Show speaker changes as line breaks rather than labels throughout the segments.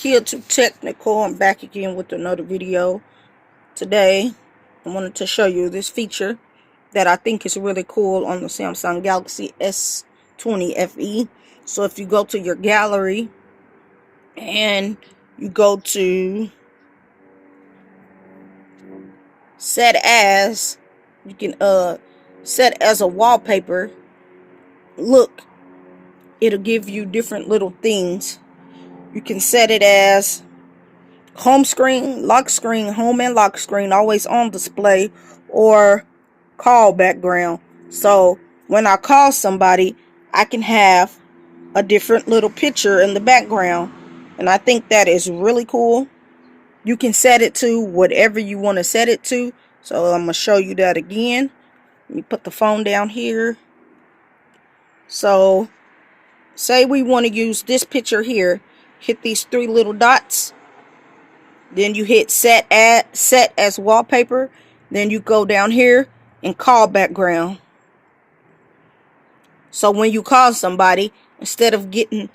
Here to Technical. I'm back again with another video. Today I wanted to show you this feature that I think is really cool on the Samsung Galaxy S20 FE. So if you go to your gallery and you go to set as, you can set as a wallpaper. Look, it'll give you different little things. You can set it as home screen, lock screen, home and lock screen, always on display, or call background. So when I call somebody, I can have a different little picture in the background, and I think that is really cool. You can set it to whatever you want to set it to. So I'm going to show you that again. Let me put the phone down here. So say we want to use this picture here. Hit these three little dots. Then you hit set as wallpaper. Then you go down here and call background. So when you call somebody, instead of getting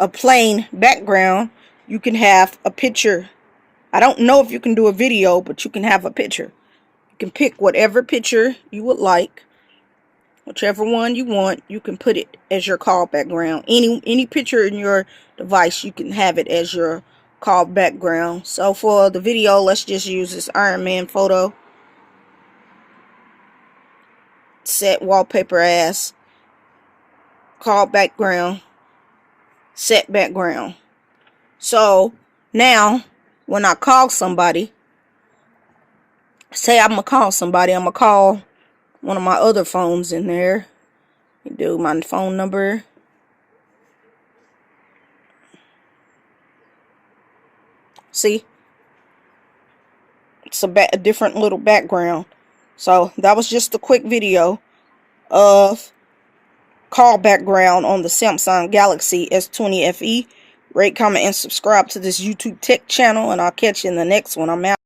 a plain background, you can have a picture. I don't know if you can do a video, but you can have a picture. You can pick whatever picture you would like. Whichever one you want, you can put it as your call background. Any picture in your device, you can have it as your call background. So for the video, let's just use this Iron Man photo. Set wallpaper as call background, set background. So now when I call somebody, say I'm gonna call somebody, I'm gonna call one of my other phones in there. You do my phone number. See, it's a different little background. So that was just a quick video of call background on the Samsung Galaxy S20 FE. Rate, comment, and subscribe to this YouTube tech channel, and I'll catch you in the next one. I'm out.